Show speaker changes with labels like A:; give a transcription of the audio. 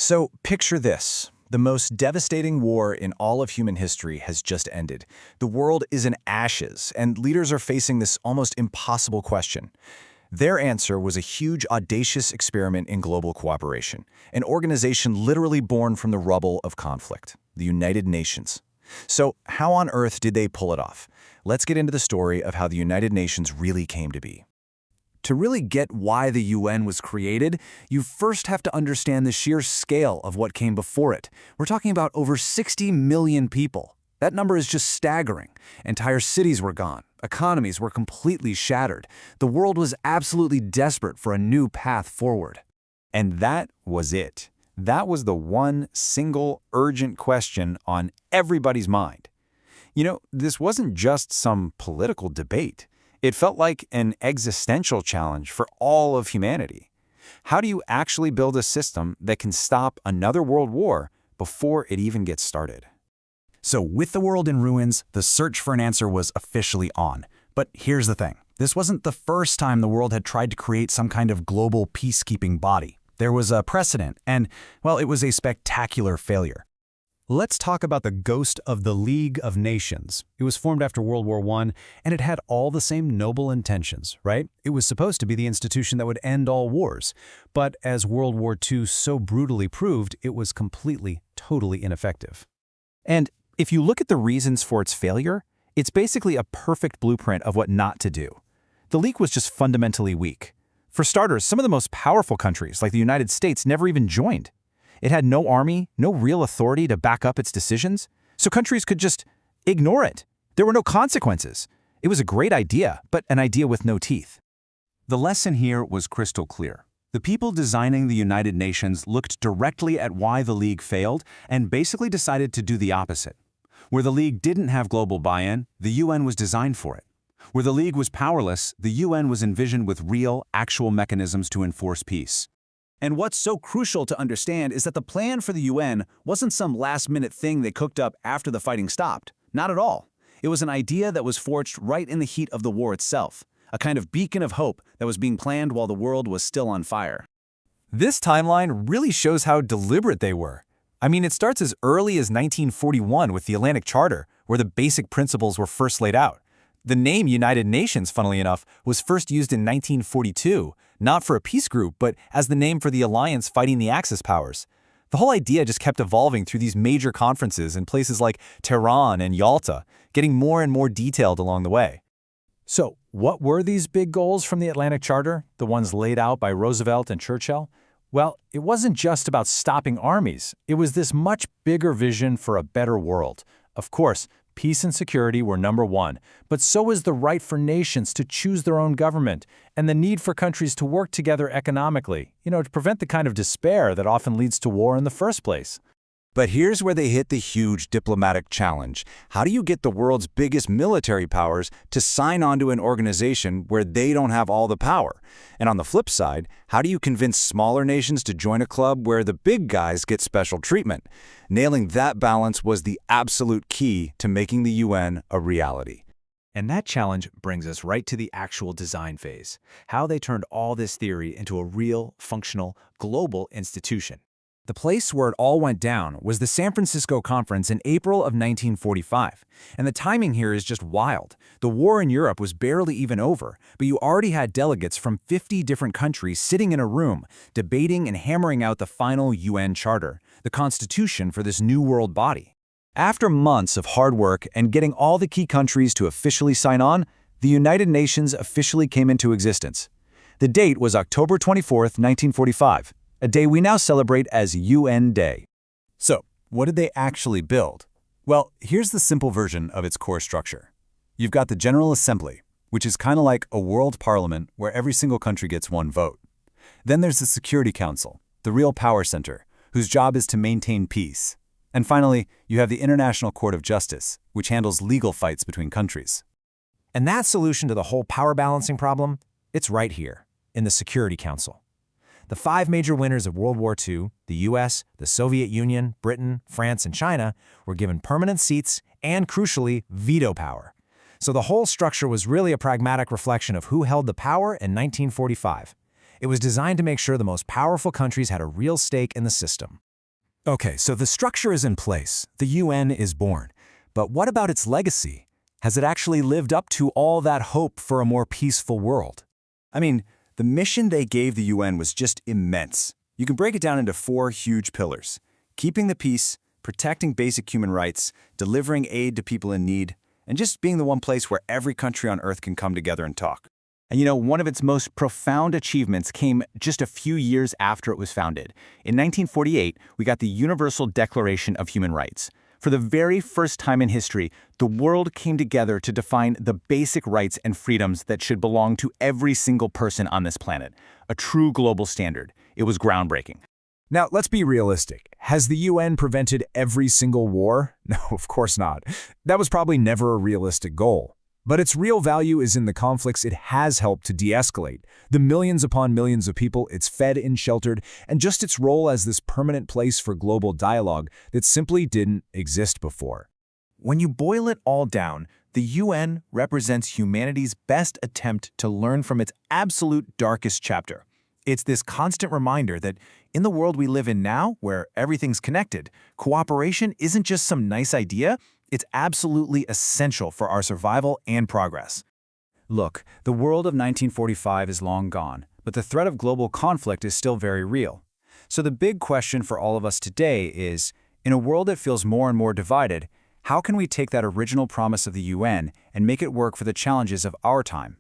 A: So picture this. The most devastating war in all of human history has just ended. The world is in ashes, and leaders are facing this almost impossible question. Their answer was a huge, audacious experiment in global cooperation, an organization literally born from the rubble of conflict, the United Nations. So how on earth did they pull it off? Let's get into the story of how the United Nations really came to be. To really get why the UN was created, you first have to understand the sheer scale of what came before it. We're talking about over 60 million people. That number is just staggering. Entire cities were gone. Economies were completely shattered. The world was absolutely desperate for a new path forward.
B: And that was it. That was the one single urgent question on everybody's mind. This wasn't just some political debate. It felt like an existential challenge for all of humanity. How do you actually build a system that can stop another world war before it even gets started?
C: So with the world in ruins, the search for an answer was officially on. But here's the thing. This wasn't the first time the world had tried to create some kind of global peacekeeping body. There was a precedent, and, well, it was a spectacular failure. Let's talk about the ghost of the League of Nations. It was formed after World War I, and it had all the same noble intentions, right? It was supposed to be the institution that would end all wars. But as World War II so brutally proved, it was completely, totally ineffective.
B: And if you look at the reasons for its failure, it's basically a perfect blueprint of what not to do. The League was just fundamentally weak. For starters, some of the most powerful countries, like the United States, never even joined. It had no army, no real authority to back up its decisions, so countries could just ignore it. There were no consequences. It was a great idea, but an idea with no teeth.
C: The lesson here was crystal clear. The people designing the United Nations looked directly at why the League failed and basically decided to do the opposite. Where the League didn't have global buy-in, the UN was designed for it. Where the League was powerless, the UN was envisioned with real, actual mechanisms to enforce peace.
D: And what's so crucial to understand is that the plan for the UN wasn't some last-minute thing they cooked up after the fighting stopped. Not at all. It was an idea that was forged right in the heat of the war itself, a kind of beacon of hope that was being planned while the world was still on fire.
A: This timeline really shows how deliberate they were. I mean, it starts as early as 1941 with the Atlantic Charter, where the basic principles were first laid out. The name United Nations, funnily enough, was first used in 1942, not for a peace group, but as the name for the alliance fighting the Axis powers. The whole idea just kept evolving through these major conferences in places like Tehran and Yalta, getting more and more detailed along the way.
E: So, what were these big goals from the Atlantic Charter, the ones laid out by Roosevelt and Churchill? Well, it wasn't just about stopping armies. It was this much bigger vision for a better world. Of course, peace and security were number one, but so was the right for nations to choose their own government and the need for countries to work together economically, to prevent the kind of despair that often leads to war in the first place.
B: But here's where they hit the huge diplomatic challenge. How do you get the world's biggest military powers to sign on to an organization where they don't have all the power? And on the flip side, how do you convince smaller nations to join a club where the big guys get special treatment? Nailing that balance was the absolute key to making the UN a reality.
E: And that challenge brings us right to the actual design phase, how they turned all this theory into a real, functional, global institution.
A: The place where it all went down was the San Francisco Conference in April of 1945. And the timing here is just wild. The war in Europe was barely even over, but you already had delegates from 50 different countries sitting in a room, debating and hammering out the final UN Charter, the constitution for this new world body. After months of hard work and getting all the key countries to officially sign on, the United Nations officially came into existence. The date was October 24th, 1945. A day we now celebrate as UN Day. So, what did they actually build? Well, here's the simple version of its core structure. You've got the General Assembly, which is kind of like a world parliament where every single country gets one vote. Then there's the Security Council, the real power center, whose job is to maintain peace. And finally, you have the International Court of Justice, which handles legal fights between countries.
E: And that solution to the whole power balancing problem, it's right here, in the Security Council. The five major winners of World War II, the US, the Soviet Union, Britain, France, and China, were given permanent seats and, crucially, veto power. So the whole structure was really a pragmatic reflection of who held the power in 1945. It was designed to make sure the most powerful countries had a real stake in the system.
A: Okay, so the structure is in place. The UN is born. But what about its legacy? Has it actually lived up to all that hope for a more peaceful world? I mean, the mission they gave the UN was just immense. You can break it down into 4 huge pillars: keeping the peace, protecting basic human rights, delivering aid to people in need, and just being the one place where every country on Earth can come together and talk.
B: And you know, one of its most profound achievements came just a few years after it was founded. In 1948, we got the Universal Declaration of Human Rights. For the very first time in history, the world came together to define the basic rights and freedoms that should belong to every single person on this planet. A true global standard. It was groundbreaking.
A: Now, let's be realistic. Has the UN prevented every single war? No, of course not. That was probably never a realistic goal. But its real value is in the conflicts it has helped to de-escalate, the millions upon millions of people it's fed and sheltered, and just its role as this permanent place for global dialogue that simply didn't exist before.
D: When you boil it all down, the UN represents humanity's best attempt to learn from its absolute darkest chapter. It's this constant reminder that in the world we live in now, where everything's connected, cooperation isn't just some nice idea, it's absolutely essential for our survival and progress.
A: Look, the world of 1945 is long gone, but the threat of global conflict is still very real. So the big question for all of us today is, in a world that feels more and more divided, how can we take that original promise of the UN and make it work for the challenges of our time?